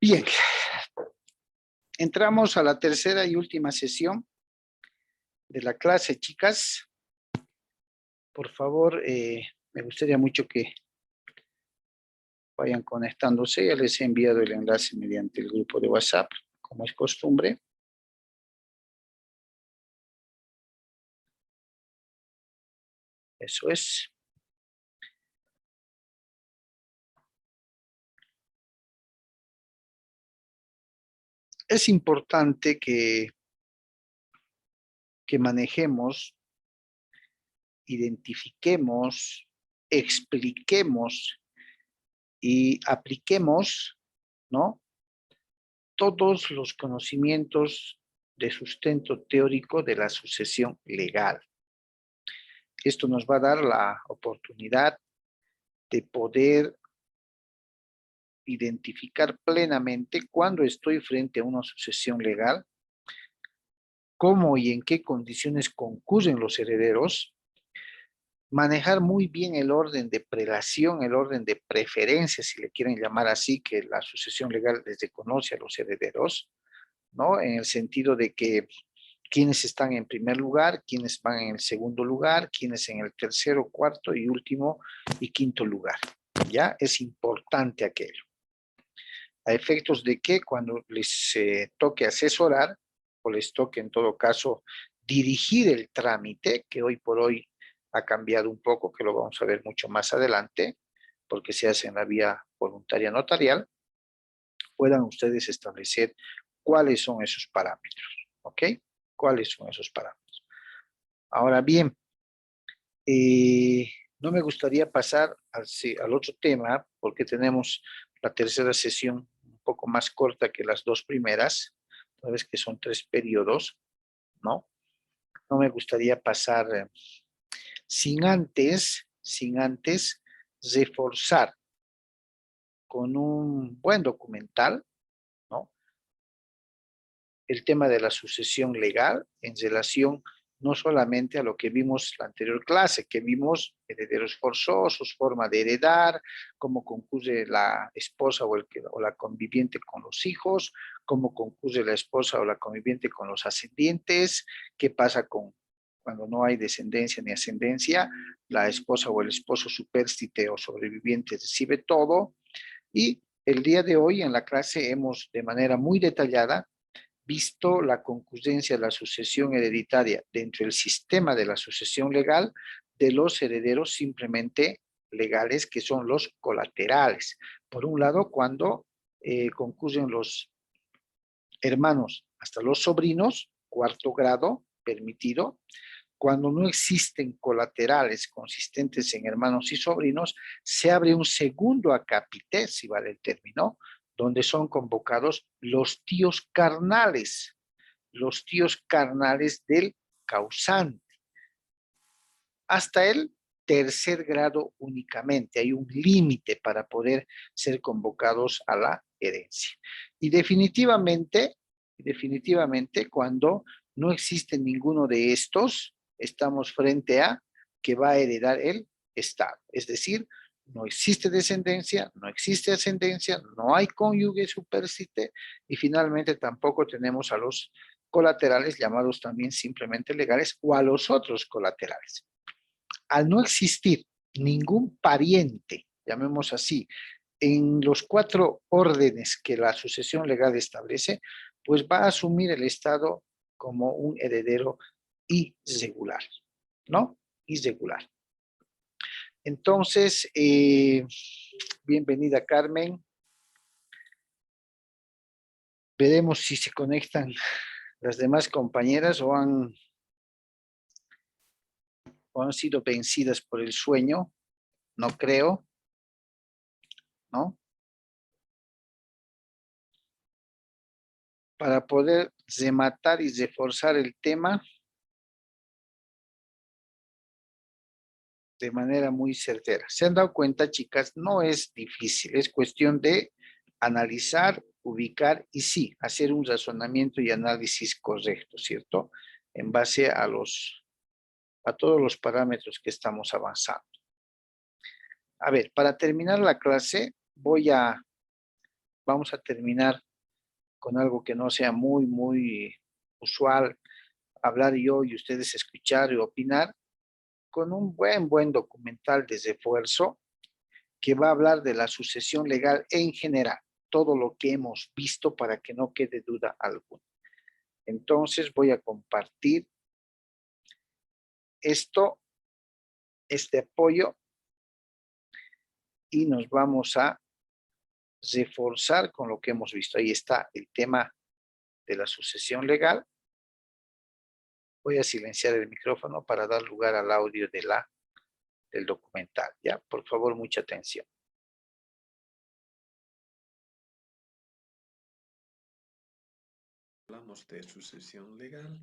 Bien, entramos a la tercera y última sesión de la clase, chicas. Por favor, me gustaría mucho que vayan conectándose. Ya les he enviado el enlace mediante el grupo de WhatsApp, como es costumbre. Eso es. Es importante que manejemos, identifiquemos, expliquemos y apliquemos, ¿no?, todos los conocimientos de sustento teórico de la sucesión legal. Esto nos va a dar la oportunidad de poder identificar plenamente cuándo estoy frente a una sucesión legal, cómo y en qué condiciones concurren los herederos, manejar muy bien el orden de prelación, el orden de preferencia, si le quieren llamar así, que la sucesión legal les reconoce a los herederos, ¿no? En el sentido de que quiénes están en primer lugar, quiénes van en el segundo lugar, quiénes en el tercero, cuarto y último y quinto lugar. ¿Ya? Es importante aquello. A efectos de que cuando les toque asesorar, o les toque en todo caso dirigir el trámite, que hoy por hoy ha cambiado un poco, que lo vamos a ver mucho más adelante, porque se hace en la vía voluntaria notarial, puedan ustedes establecer cuáles son esos parámetros, ¿ok? ¿Cuáles son esos parámetros? Ahora bien, no me gustaría pasar al otro tema, porque tenemos la tercera sesión un poco más corta que las dos primeras, sabes que son 3 periodos, ¿no? No me gustaría pasar sin antes reforzar con un buen documental, ¿no?, el tema de la sucesión legal en relación no solamente a lo que vimos la anterior clase, que vimos herederos forzosos, forma de heredar, cómo concurre la esposa o la conviviente con los hijos, cómo concurre la esposa o la conviviente con los ascendientes, qué pasa cuando no hay descendencia ni ascendencia, la esposa o el esposo supérstite o sobreviviente recibe todo. Y el día de hoy en la clase hemos de manera muy detallada visto la concurrencia de la sucesión hereditaria dentro del sistema de la sucesión legal de los herederos simplemente legales, que son los colaterales. Por un lado, cuando concurren los hermanos hasta los sobrinos, cuarto grado permitido. Cuando no existen colaterales consistentes en hermanos y sobrinos, se abre un segundo acápite, si vale el término, donde son convocados los tíos carnales del causante, hasta el tercer grado únicamente. Hay un límite para poder ser convocados a la herencia. Y definitivamente, cuando no existe ninguno de estos, estamos frente a que va a heredar el Estado. Es decir, no existe descendencia, no existe ascendencia, no hay cónyuge supérstite y finalmente tampoco tenemos a los colaterales, llamados también simplemente legales, o a los otros colaterales. Al no existir ningún pariente, llamemos así, en los 4 órdenes que la sucesión legal establece, pues va a asumir el Estado como un heredero irregular, ¿no? Irregular. Entonces, bienvenida Carmen. Veremos si se conectan las demás compañeras o han sido vencidas por el sueño. No creo, ¿no? Para poder rematar y reforzar el tema de manera muy certera. ¿Se han dado cuenta, chicas? No es difícil, es cuestión de analizar, ubicar y sí, hacer un razonamiento y análisis correcto, ¿cierto? En base a todos los parámetros que estamos avanzando. A ver, para terminar la clase voy a vamos a terminar con algo que no sea muy usual, hablar yo y ustedes escuchar y opinar, con un buen documental de refuerzo que va a hablar de la sucesión legal en general, todo lo que hemos visto para que no quede duda alguna. Entonces voy a compartir este apoyo y nos vamos a reforzar con lo que hemos visto. Ahí está el tema de la sucesión legal. Voy a silenciar el micrófono para dar lugar al audio del documental. Ya, por favor, mucha atención. Hablamos de sucesión legal,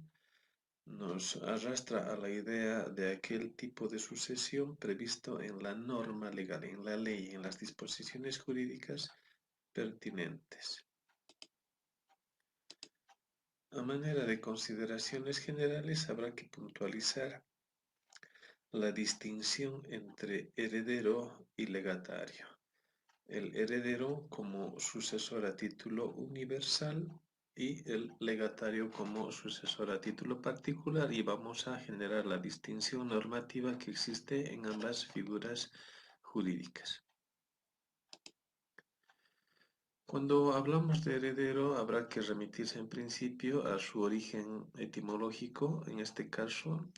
nos arrastra a la idea de aquel tipo de sucesión previsto en la norma legal, en la ley, en las disposiciones jurídicas pertinentes. A manera de consideraciones generales, habrá que puntualizar la distinción entre heredero y legatario. El heredero como sucesor a título universal y el legatario como sucesor a título particular, y vamos a generar la distinción normativa que existe en ambas figuras jurídicas. Cuando hablamos de heredero, habrá que remitirse en principio a su origen etimológico, en este caso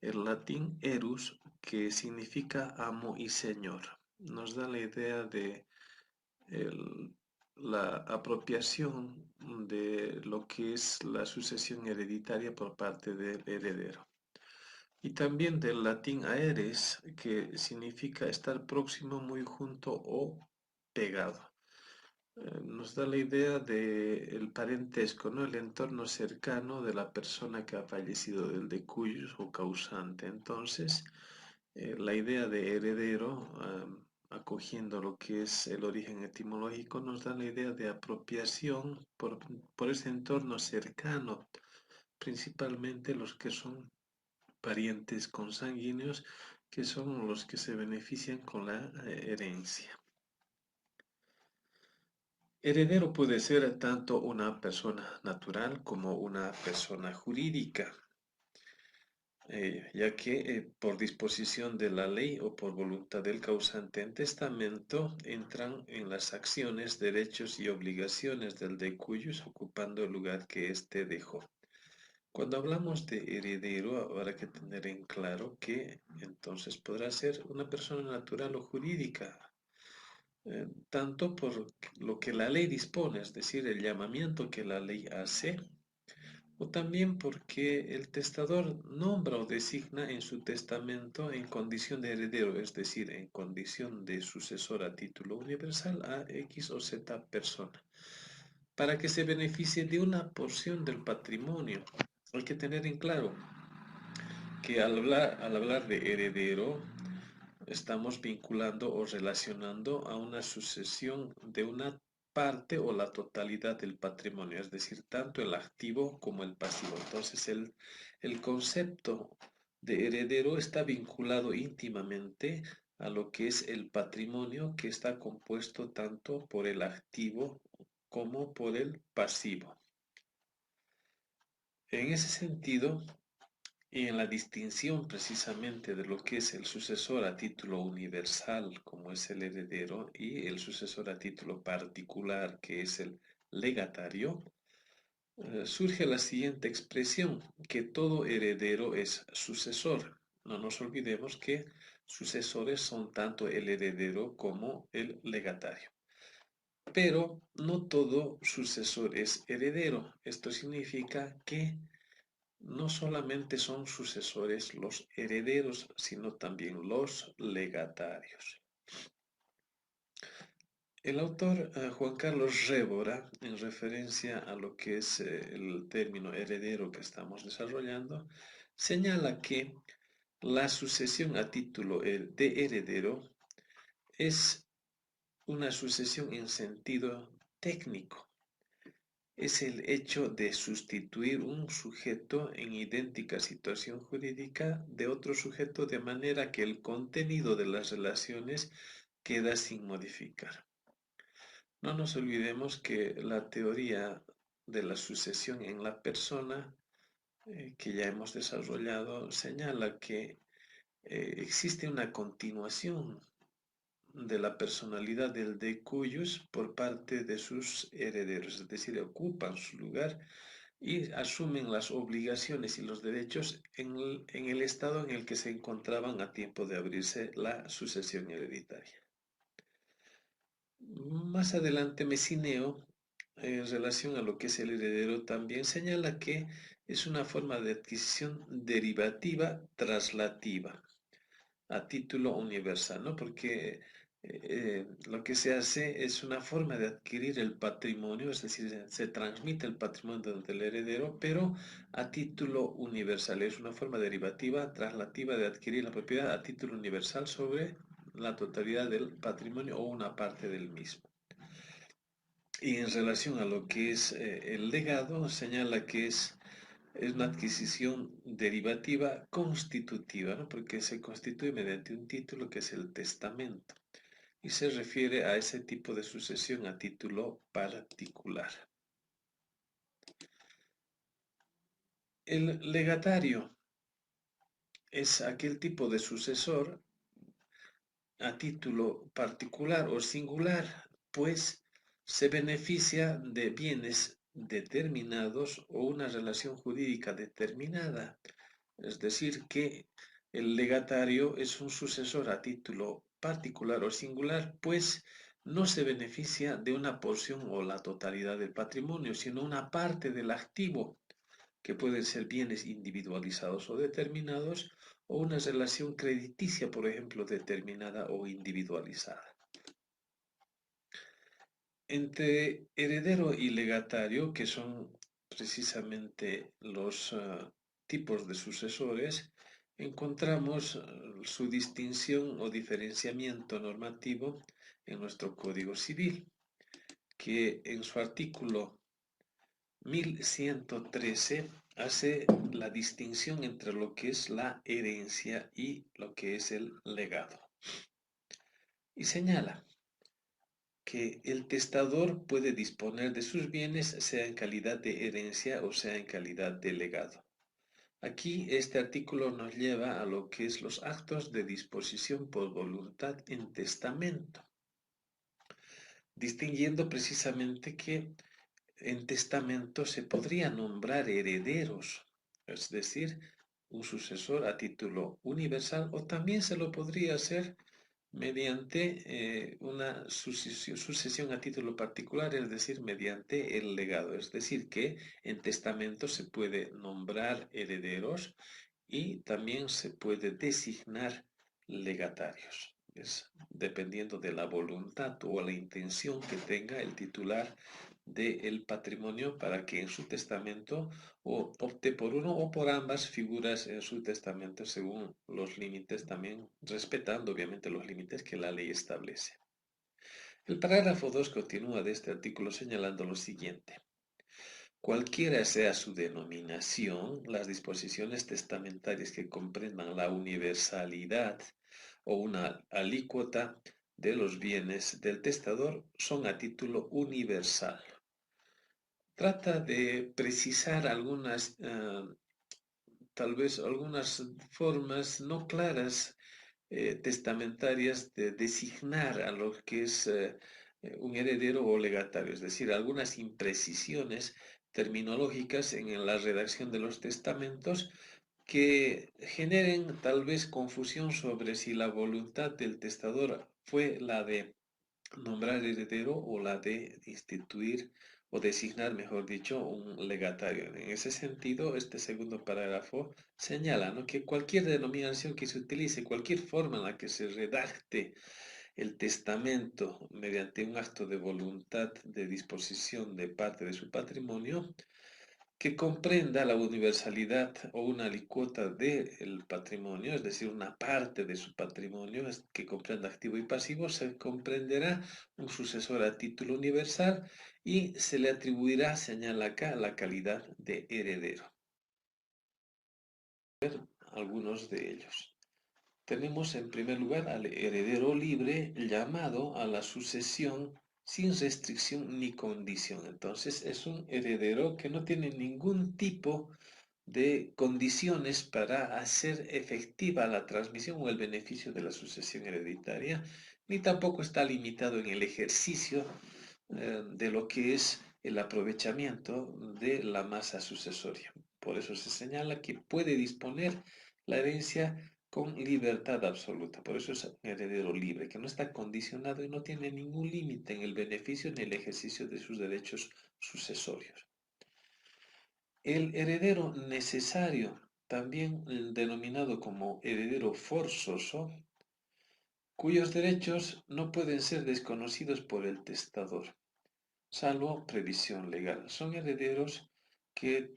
el latín erus, que significa amo y señor. Nos da la idea de la apropiación de lo que es la sucesión hereditaria por parte del heredero. Y también del latín aeres, que significa estar próximo, muy junto o pegado. Nos da la idea del parentesco, ¿no? El entorno cercano de la persona que ha fallecido, del decuyus o causante. Entonces, la idea de heredero, acogiendo lo que es el origen etimológico, nos da la idea de apropiación por ese entorno cercano, principalmente los que son parientes consanguíneos, que son los que se benefician con la herencia. Heredero puede ser tanto una persona natural como una persona jurídica, ya que por disposición de la ley o por voluntad del causante en testamento entran en las acciones, derechos y obligaciones del decuyus ocupando el lugar que éste dejó. Cuando hablamos de heredero, habrá que tener en claro que entonces podrá ser una persona natural o jurídica, tanto por lo que la ley dispone, es decir, el llamamiento que la ley hace, o también porque el testador nombra o designa en su testamento en condición de heredero, es decir, en condición de sucesor a título universal a X o Z persona, para que se beneficie de una porción del patrimonio. Hay que tener en claro que al hablar de heredero, estamos vinculando o relacionando a una sucesión de una parte o la totalidad del patrimonio, es decir, tanto el activo como el pasivo. Entonces, el concepto de heredero está vinculado íntimamente a lo que es el patrimonio, que está compuesto tanto por el activo como por el pasivo. En ese sentido, y en la distinción precisamente de lo que es el sucesor a título universal, como es el heredero, y el sucesor a título particular, que es el legatario, surge la siguiente expresión, que todo heredero es sucesor. No nos olvidemos que sucesores son tanto el heredero como el legatario. Pero no todo sucesor es heredero. Esto significa que no solamente son sucesores los herederos, sino también los legatarios. El autor Juan Carlos Révora, en referencia a lo que es el término heredero que estamos desarrollando, señala que la sucesión a título de heredero es una sucesión en sentido técnico. Es el hecho de sustituir un sujeto en idéntica situación jurídica de otro sujeto de manera que el contenido de las relaciones queda sin modificar. No nos olvidemos que la teoría de la sucesión en la persona que ya hemos desarrollado señala que existe una continuación de la personalidad del de cuyos por parte de sus herederos, es decir, ocupan su lugar y asumen las obligaciones y los derechos en el estado en el que se encontraban a tiempo de abrirse la sucesión hereditaria. Más adelante, Messineo, en relación a lo que es el heredero, también señala que es una forma de adquisición derivativa traslativa a título universal, ¿no? Porque lo que se hace es una forma de adquirir el patrimonio, es decir, se transmite el patrimonio del heredero, pero a título universal. Es una forma derivativa, traslativa de adquirir la propiedad a título universal sobre la totalidad del patrimonio o una parte del mismo. Y en relación a lo que es el legado, señala que es una adquisición derivativa constitutiva, ¿no? Porque se constituye mediante un título que es el testamento y se refiere a ese tipo de sucesión a título particular. El legatario es aquel tipo de sucesor a título particular o singular, pues se beneficia de bienes determinados o una relación jurídica determinada. Es decir, que el legatario es un sucesor a título particular o singular, pues no se beneficia de una porción o la totalidad del patrimonio, sino una parte del activo, que pueden ser bienes individualizados o determinados, o una relación crediticia, por ejemplo, determinada o individualizada. Entre heredero y legatario, que son precisamente los tipos de sucesores, encontramos su distinción o diferenciamiento normativo en nuestro Código Civil, que en su artículo 1113 hace la distinción entre lo que es la herencia y lo que es el legado. Y señala que el testador puede disponer de sus bienes sea en calidad de herencia o sea en calidad de legado. Aquí este artículo nos lleva a lo que es los actos de disposición por voluntad en testamento, distinguiendo precisamente que en testamento se podría nombrar herederos, es decir, un sucesor a título universal, o también se lo podría hacer mediante una sucesión a título particular, es decir, mediante el legado. Es decir, que en testamento se puede nombrar herederos y también se puede designar legatarios. Es dependiendo de la voluntad o la intención que tenga el titular del patrimonio para que en su testamento opte por uno o por ambas figuras en su testamento según los límites también, respetando obviamente los límites que la ley establece. El parágrafo 2 continúa de este artículo señalando lo siguiente. Cualquiera sea su denominación, las disposiciones testamentarias que comprendan la universalidad o una alícuota de los bienes del testador son a título universal. Trata de precisar algunas, tal vez algunas formas no claras testamentarias de designar a lo que es un heredero o legatario, es decir, algunas imprecisiones terminológicas en la redacción de los testamentos que generen tal vez confusión sobre si la voluntad del testador fue la de nombrar heredero o la de instituir o designar, mejor dicho, un legatario. En ese sentido, este segundo parágrafo señala, ¿no?, que cualquier denominación que se utilice, cualquier forma en la que se redacte el testamento mediante un acto de voluntad de disposición de parte de su patrimonio, que comprenda la universalidad o una alícuota del patrimonio, es decir, una parte de su patrimonio que comprenda activo y pasivo, se comprenderá un sucesor a título universal y se le atribuirá, señala acá, la calidad de heredero. Algunos de ellos. Tenemos en primer lugar al heredero libre llamado a la sucesión sin restricción ni condición. Entonces es un heredero que no tiene ningún tipo de condiciones para hacer efectiva la transmisión o el beneficio de la sucesión hereditaria, ni tampoco está limitado en el ejercicio de lo que es el aprovechamiento de la masa sucesoria. Por eso se señala que puede disponer la herencia con libertad absoluta. Por eso es un heredero libre, que no está condicionado y no tiene ningún límite en el beneficio ni el ejercicio de sus derechos sucesorios. El heredero necesario, también denominado como heredero forzoso, cuyos derechos no pueden ser desconocidos por el testador, salvo previsión legal. Son herederos que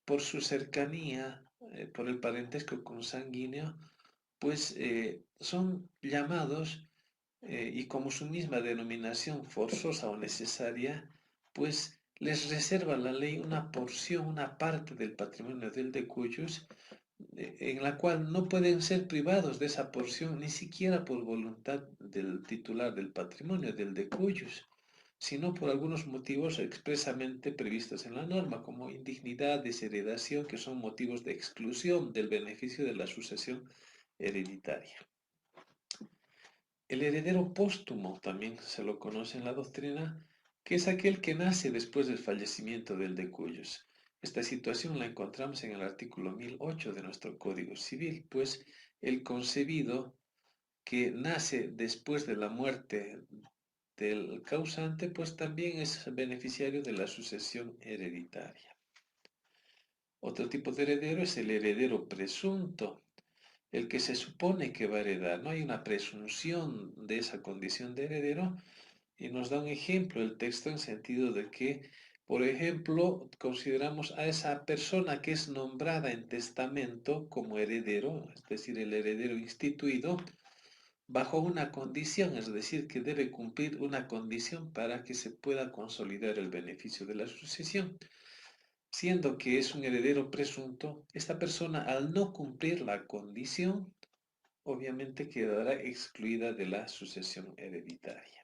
por su cercanía, por el parentesco consanguíneo, pues son llamados y como su misma denominación forzosa o necesaria, pues les reserva la ley una porción, una parte del patrimonio del de cuyos, en la cual no pueden ser privados de esa porción ni siquiera por voluntad del titular del patrimonio, del de cuyos, sino por algunos motivos expresamente previstos en la norma, como indignidad, desheredación, que son motivos de exclusión del beneficio de la sucesión hereditaria. El heredero póstumo también se lo conoce en la doctrina, que es aquel que nace después del fallecimiento del de cuyos. Esta situación la encontramos en el artículo 1008 de nuestro Código Civil, pues el concebido que nace después de la muerte del causante, pues también es beneficiario de la sucesión hereditaria. Otro tipo de heredero es el heredero presunto, el que se supone que va a heredar. No hay una presunción de esa condición de heredero y nos da un ejemplo el texto en sentido de que, por ejemplo, consideramos a esa persona que es nombrada en testamento como heredero, es decir, el heredero instituido, bajo una condición, es decir, que debe cumplir una condición para que se pueda consolidar el beneficio de la sucesión. Siendo que es un heredero presunto, esta persona al no cumplir la condición, obviamente quedará excluida de la sucesión hereditaria.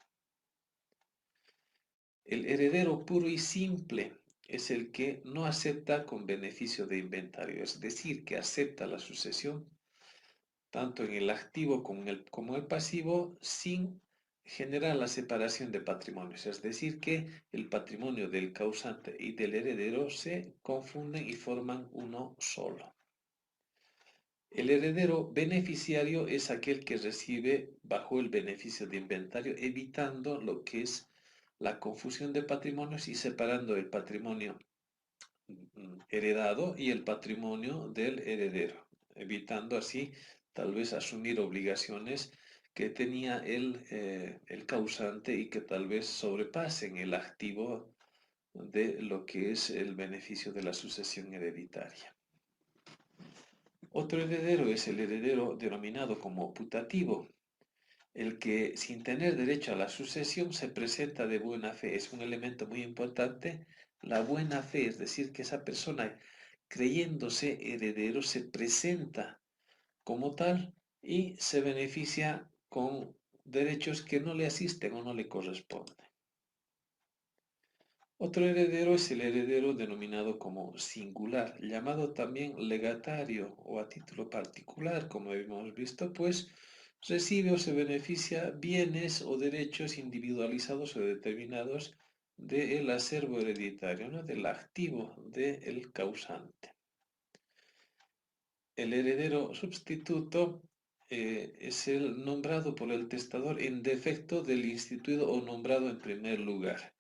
El heredero puro y simple es el que no acepta con beneficio de inventario, es decir, que acepta la sucesión tanto en el activo como el pasivo sin generar la separación de patrimonios, es decir, que el patrimonio del causante y del heredero se confunden y forman uno solo. El heredero beneficiario es aquel que recibe bajo el beneficio de inventario, evitando lo que es la confusión de patrimonios y separando el patrimonio heredado y el patrimonio del heredero, evitando así tal vez asumir obligaciones que tenía el causante y que tal vez sobrepasen el activo de lo que es el beneficio de la sucesión hereditaria. Otro heredero es el heredero denominado como putativo, el que sin tener derecho a la sucesión se presenta de buena fe. Es un elemento muy importante, la buena fe, es decir, que esa persona creyéndose heredero se presenta como tal y se beneficia con derechos que no le asisten o no le corresponden. Otro heredero es el heredero denominado como singular, llamado también legatario o a título particular, como hemos visto, pues recibe o se beneficia bienes o derechos individualizados o determinados del acervo hereditario, ¿no? Del activo del causante. El heredero sustituto es el nombrado por el testador en defecto del instituido o nombrado en primer lugar,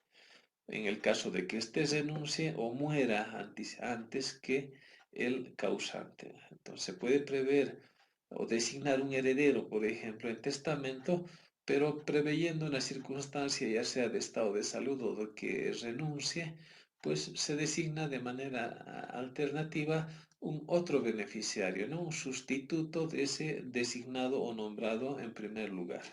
en el caso de que éste renuncie o muera antes que el causante. Entonces se puede prever o designar un heredero, por ejemplo, en testamento, pero preveyendo una circunstancia, ya sea de estado de salud o de que renuncie, pues se designa de manera alternativa un otro beneficiario, ¿no? Un sustituto de ese designado o nombrado en primer lugar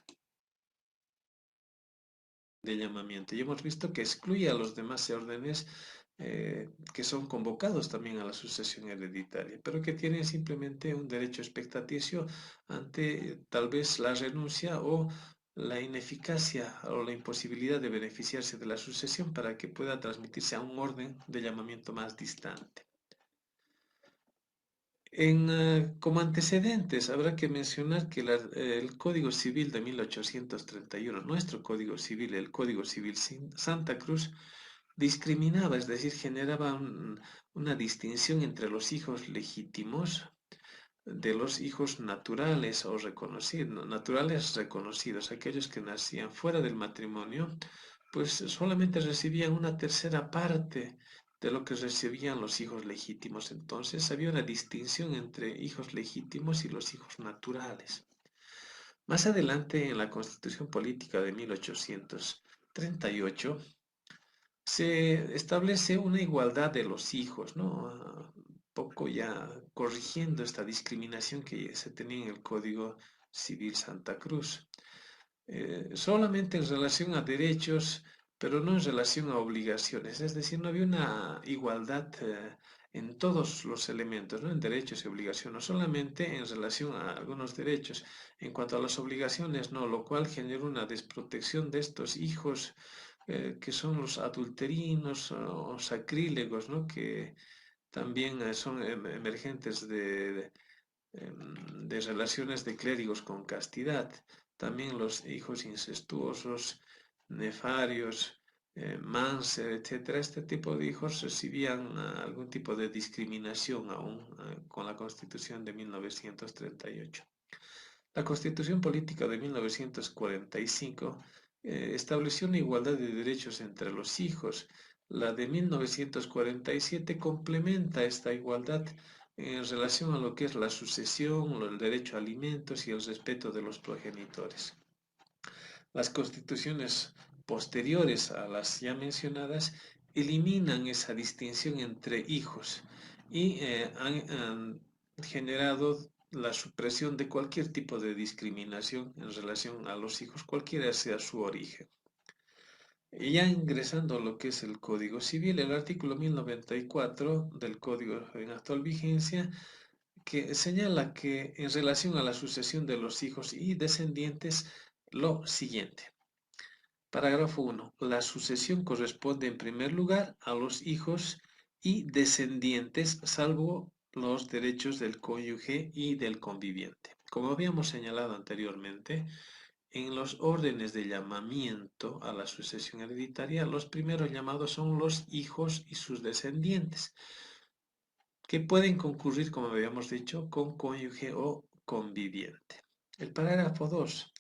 de llamamiento. Y hemos visto que excluye a los demás órdenes que son convocados también a la sucesión hereditaria, pero que tienen simplemente un derecho expectaticio ante tal vez la renuncia o la ineficacia o la imposibilidad de beneficiarse de la sucesión para que pueda transmitirse a un orden de llamamiento más distante. Como antecedentes, habrá que mencionar que el Código Civil de 1831, nuestro Código Civil, el Código Civil Santa Cruz, discriminaba, es decir, generaba una distinción entre los hijos legítimos de los hijos naturales o reconocidos, naturales reconocidos, aquellos que nacían fuera del matrimonio, pues solamente recibían una tercera parte de lo que recibían los hijos legítimos. Entonces había una distinción entre hijos legítimos y los hijos naturales. Más adelante, en la Constitución Política de 1838, se establece una igualdad de los hijos, ¿no? Poco ya corrigiendo esta discriminación que se tenía en el Código Civil Santa Cruz. Solamente en relación a derechos, pero no en relación a obligaciones. Es decir, no había una igualdad en todos los elementos, ¿no? En derechos y obligaciones, no solamente en relación a algunos derechos. En cuanto a las obligaciones, no, lo cual generó una desprotección de estos hijos que son los adulterinos o sacrílegos, ¿no? Que también son emergentes de relaciones de clérigos con castidad. También los hijos incestuosos, nefarios, Manser, etcétera, este tipo de hijos recibían algún tipo de discriminación aún con la Constitución de 1938. La Constitución Política de 1945 estableció una igualdad de derechos entre los hijos. La de 1947 complementa esta igualdad en relación a lo que es la sucesión, el derecho a alimentos y el respeto de los progenitores. Las constituciones posteriores a las ya mencionadas eliminan esa distinción entre hijos y han generado la supresión de cualquier tipo de discriminación en relación a los hijos, cualquiera sea su origen. Y ya ingresando a lo que es el Código Civil, el artículo 1094 del Código en actual vigencia, que señala que en relación a la sucesión de los hijos y descendientes, lo siguiente. Parágrafo 1. La sucesión corresponde en primer lugar a los hijos y descendientes, salvo los derechos del cónyuge y del conviviente. Como habíamos señalado anteriormente, en los órdenes de llamamiento a la sucesión hereditaria, los primeros llamados son los hijos y sus descendientes, que pueden concurrir, como habíamos dicho, con cónyuge o conviviente. El parágrafo 2.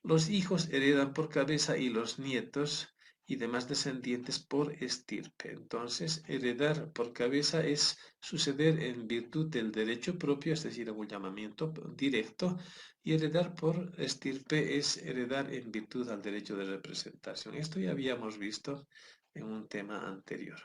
Los hijos heredan por cabeza y los nietos y demás descendientes por estirpe. Entonces, heredar por cabeza es suceder en virtud del derecho propio, es decir, un llamamiento directo, y heredar por estirpe es heredar en virtud al derecho de representación. Esto ya habíamos visto en un tema anterior.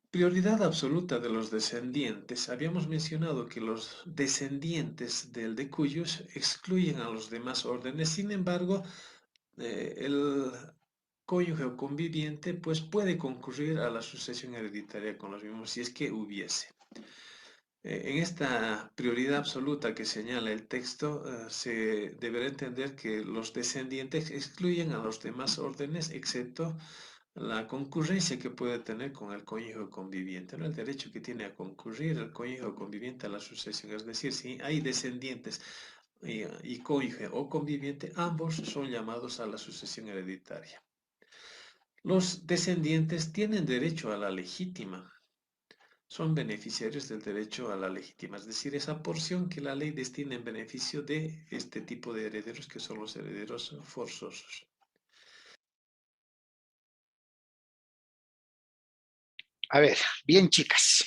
Prioridad absoluta de los descendientes. Habíamos mencionado que los descendientes del decuyos excluyen a los demás órdenes. Sin embargo, el cónyuge o conviviente pues puede concurrir a la sucesión hereditaria con los mismos si es que hubiese. En esta prioridad absoluta que señala el texto, se deberá entender que los descendientes excluyen a los demás órdenes excepto la concurrencia que puede tener con el cónyuge conviviente, ¿no? El derecho que tiene a concurrir el cónyuge conviviente a la sucesión. Es decir, si hay descendientes y cónyuge o conviviente, ambos son llamados a la sucesión hereditaria. Los descendientes tienen derecho a la legítima. Son beneficiarios del derecho a la legítima, es decir, esa porción que la ley destina en beneficio de este tipo de herederos que son los herederos forzosos. A ver, bien chicas.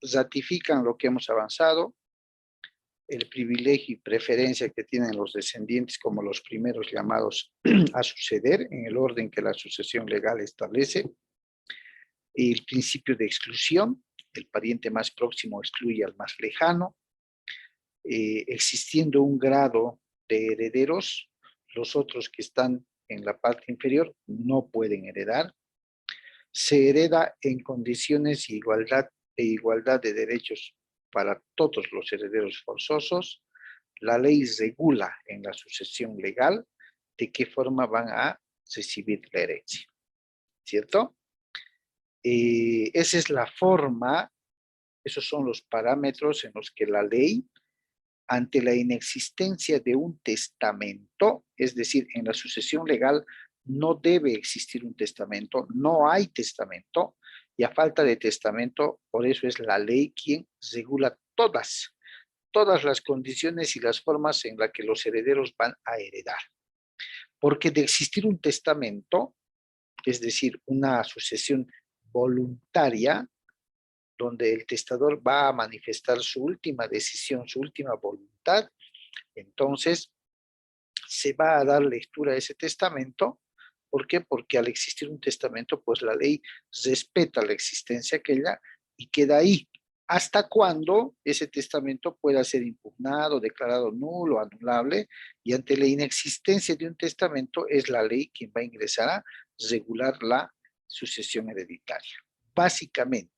Ratifican lo que hemos avanzado, el privilegio y preferencia que tienen los descendientes como los primeros llamados a suceder en el orden que la sucesión legal establece, el principio de exclusión, el pariente más próximo excluye al más lejano, existiendo un grado de herederos, los otros que están en la parte inferior no pueden heredar, se hereda en condiciones de igualdad e igualdad de derechos para todos los herederos forzosos, la ley regula en la sucesión legal de qué forma van a recibir la herencia, ¿cierto? Esa es la forma, esos son los parámetros en los que la ley, ante la inexistencia de un testamento, es decir, en la sucesión legal no debe existir un testamento, no hay testamento, y a falta de testamento, por eso es la ley quien regula todas las condiciones y las formas en las que los herederos van a heredar. Porque de existir un testamento, es decir, una sucesión voluntaria, donde el testador va a manifestar su última decisión, su última voluntad, entonces se va a dar lectura a ese testamento. ¿Por qué? Porque al existir un testamento, pues la ley respeta la existencia aquella y queda ahí. ¿Hasta cuando ese testamento pueda ser impugnado, declarado nulo, anulable? Y ante la inexistencia de un testamento, es la ley quien va a ingresar a regular la sucesión hereditaria. Básicamente,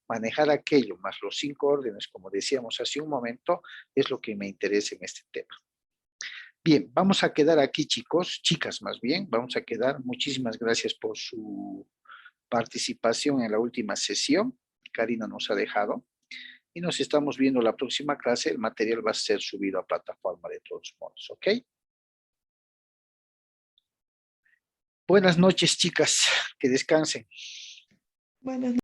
manejar aquello más los 5 órdenes, como decíamos hace un momento, es lo que me interesa en este tema. Bien, vamos a quedar aquí, chicos, chicas más bien, vamos a quedar. Muchísimas gracias por su participación en la última sesión. Karina nos ha dejado. Y nos estamos viendo la próxima clase. El material va a ser subido a plataforma de todos modos, ¿ok? Buenas noches, chicas. Que descansen. Buenas